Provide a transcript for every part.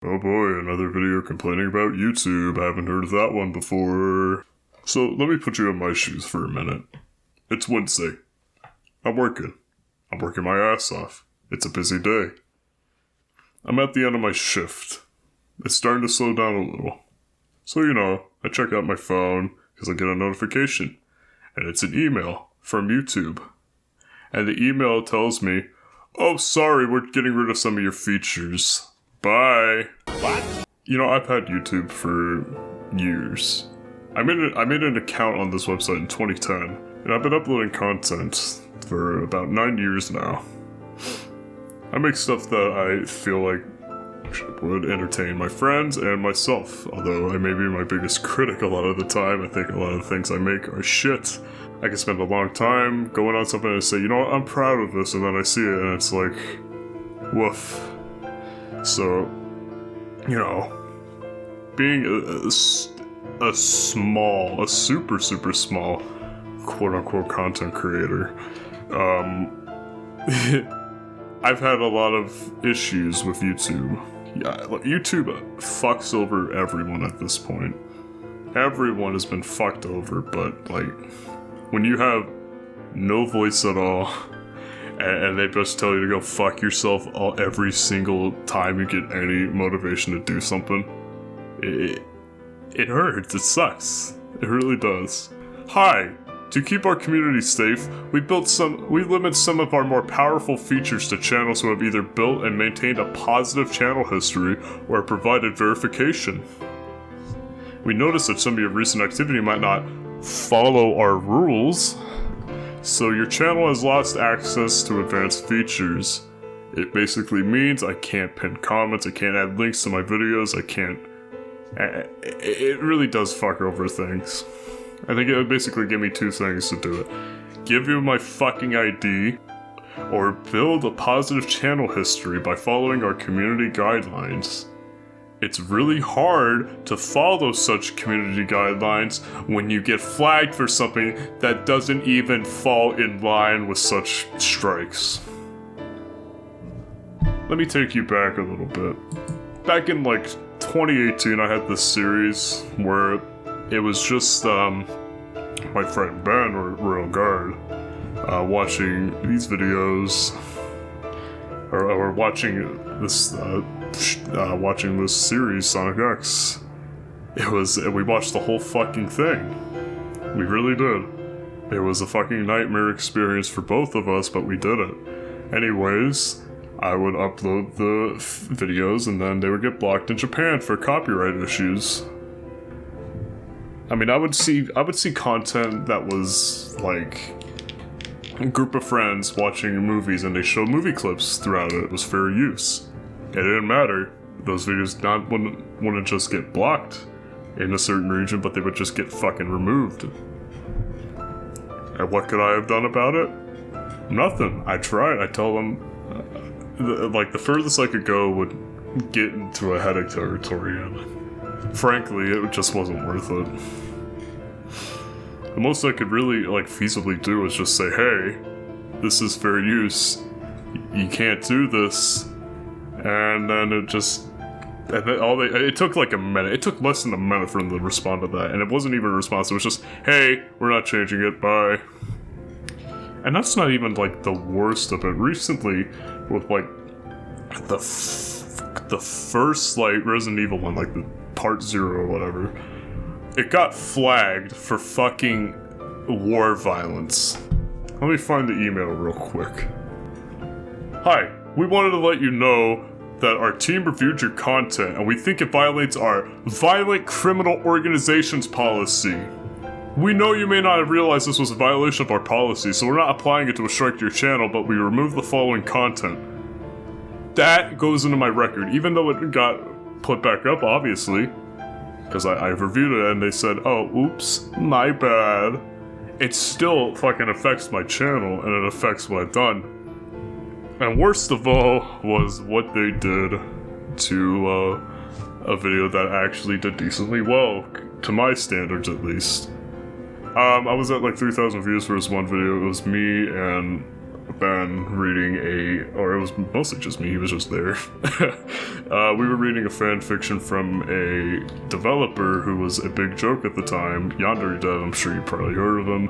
Oh boy, another video complaining about YouTube. I haven't heard of that one before. So let me put you in my shoes for a minute. It's Wednesday. I'm working my ass off. It's a busy day. I'm at the end of my shift. It's starting to slow down a little. So, I check out my phone because I get a notification. And it's an email from YouTube. And the email tells me, "Oh, sorry, we're getting rid of some of your features. Bye." What? I've had YouTube for years. I made an account on this website in 2010, and I've been uploading content for about 9 years now. I make stuff that I feel like would entertain my friends and myself, although I may be my biggest critic a lot of the time. I think a lot of the things I make are shit. I can spend a long time going on something and say, I'm proud of this, and then I see it and it's like, woof. So, being a super small, quote-unquote content creator, I've had a lot of issues with YouTube. Yeah, YouTube fucks over everyone at this point. Everyone has been fucked over, but, when you have no voice at all, and they just tell you to go fuck yourself every single time you get any motivation to do something, it hurts. It sucks. It really does. Hi. To keep our community safe, we limit some of our more powerful features to channels who have either built and maintained a positive channel history or provided verification. We notice that some of your recent activity might not follow our rules, so your channel has lost access to advanced features. It basically means I can't pin comments, I can't add links to my videos, it really does fuck over things. I think it would basically give me two things to do it. Give you my fucking ID, or build a positive channel history by following our community guidelines. It's really hard to follow such community guidelines when you get flagged for something that doesn't even fall in line with such strikes. Let me take you back a little bit. Back in 2018, I had this series where it was just my friend Ben, or Royal Guard, watching these videos, or watching this series, Sonic X. We watched the whole fucking thing. We really did. It was a fucking nightmare experience for both of us, but we did it. Anyways, I would upload the videos and then they would get blocked in Japan for copyright issues. I mean, I would see content that was like a group of friends watching movies and they showed movie clips throughout it. It was fair use. It didn't matter. Those videos wouldn't just get blocked in a certain region, but they would just get fucking removed. And what could I have done about it? Nothing. I tried. I told them, the furthest I could go would get into a headache territory, and frankly, it just wasn't worth it. The most I could really, feasibly do was just say, hey, this is fair use. You can't do this. And then it took a minute. It took less than a minute for them to respond to that. And it wasn't even a response. It was just, hey, we're not changing it, bye. And that's not even, the worst of it. Recently, with, the first, Resident Evil one, the Part 0 or whatever, it got flagged for fucking war violence. Let me find the email real quick. Hi, we wanted to let you know that our team reviewed your content and we think it violates our violent criminal organizations policy. We know you may not have realized this was a violation of our policy, so we're not applying it to a strike to your channel, but we removed the following content. That goes into my record, even though it got put back up, obviously, because I reviewed it and they said, oh, oops, my bad. It still fucking affects my channel and it affects what I've done. And worst of all was what they did to a video that actually did decently well, to my standards at least. I was at 3,000 views for this one video. It was me and Ben reading or it was mostly just me, he was just there. We were reading a fan fiction from a developer who was a big joke at the time, Yandere Dev, I'm sure you probably heard of him.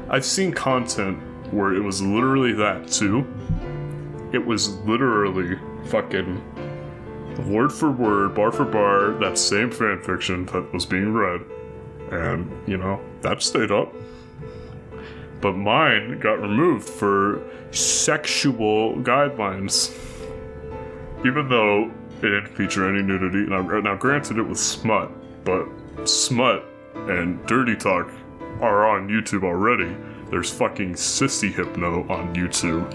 I've seen content where it was literally that too. It was literally fucking word for word, bar for bar, that same fan fiction that was being read. And, that stayed up. But mine got removed for sexual guidelines. Even though it didn't feature any nudity. Now granted, it was smut, but smut and dirty talk are on YouTube already. There's fucking Sissy Hypno on YouTube.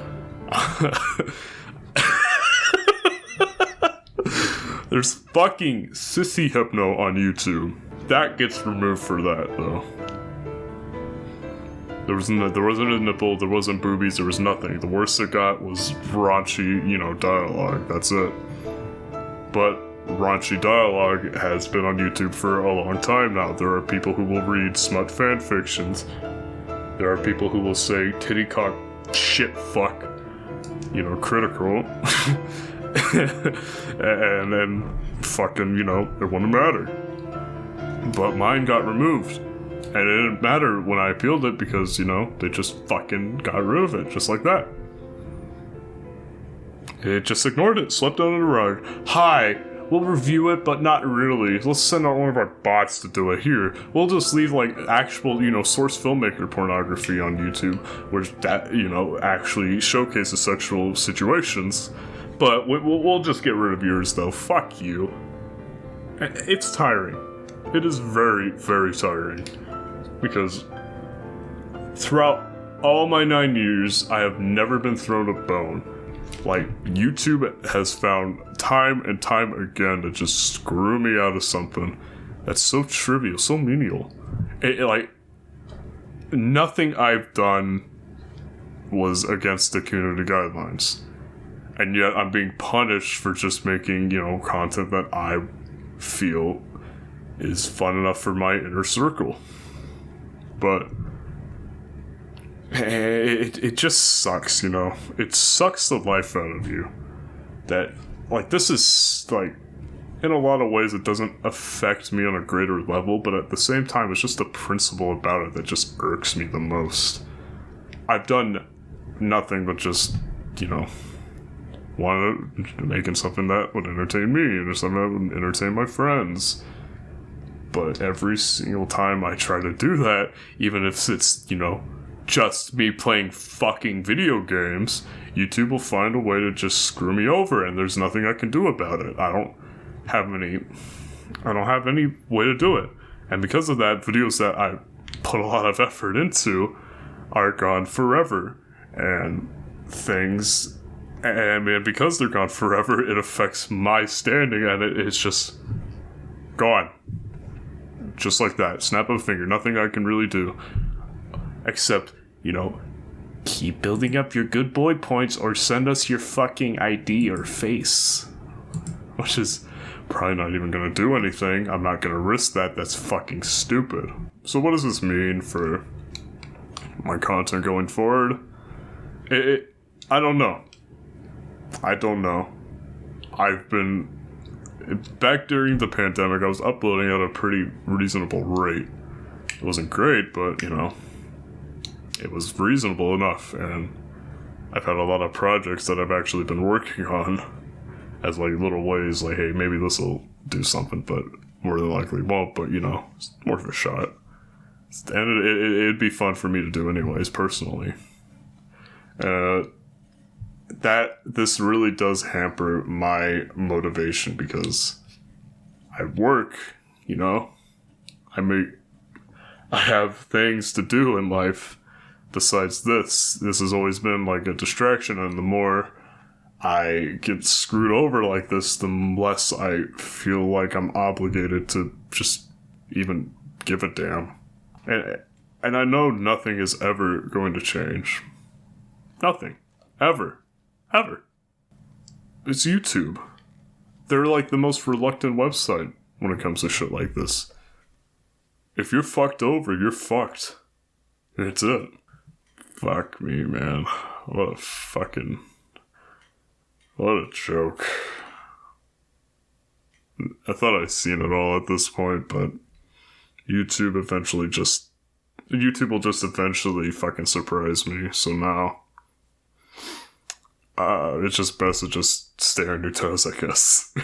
There's fucking Sissy Hypno on YouTube. That gets removed for that, though. There wasn't a nipple, there wasn't boobies, there was nothing. The worst it got was raunchy, dialogue. That's it. But raunchy dialogue has been on YouTube for a long time now. There are people who will read smut fan fictions. There are people who will say titty cock shit fuck, critical. and then fucking, it wouldn't matter. But mine got removed. And it didn't matter when I appealed it because, they just fucking got rid of it, just like that. It just ignored it, swept it under the rug. Hi, we'll review it, but not really. Let's send out one of our bots to do it. Here, we'll just leave, actual, source filmmaker pornography on YouTube, which that, actually showcases sexual situations. But we'll just get rid of yours, though. Fuck you. It's tiring. It is very, very tiring. Because throughout all my 9 years, I have never been thrown a bone. YouTube has found time and time again to just screw me out of something that's so trivial, so menial. Nothing I've done was against the community guidelines. And yet I'm being punished for just making, content that I feel is fun enough for my inner circle. But it just sucks, It sucks the life out of you. That, this is, in a lot of ways it doesn't affect me on a greater level, but at the same time it's just the principle about it that just irks me the most. I've done nothing but just, making something that would entertain me, or something that would entertain my friends. But every single time I try to do that, even if it's, just me playing fucking video games, YouTube will find a way to just screw me over, and there's nothing I can do about it. I don't have any way to do it. And because of that, videos that I put a lot of effort into are gone forever. And because they're gone forever, it affects my standing, and it's just gone. Just like that. Snap of a finger. Nothing I can really do. Except, keep building up your good boy points or send us your fucking ID or face. Which is probably not even going to do anything. I'm not going to risk that. That's fucking stupid. So what does this mean for my content going forward? I don't know. I've been... Back during the pandemic, I was uploading at a pretty reasonable rate. It wasn't great, but, it was reasonable enough, and I've had a lot of projects that I've actually been working on as, little ways, hey, maybe this will do something, but more than likely won't, but, it's worth a shot. And it'd be fun for me to do anyways, personally. This really does hamper my motivation because I work, I have things to do in life besides this. This has always been a distraction, and the more I get screwed over like this, the less I feel like I'm obligated to just even give a damn. And I know nothing is ever going to change. Nothing. Ever. It's YouTube. They're the most reluctant website when it comes to shit like this. If you're fucked over, you're fucked. That's it. Fuck me, man. What a joke. I thought I'd seen it all at this point, but YouTube will just eventually fucking surprise me, so now it's just best to just stay on your toes, I guess.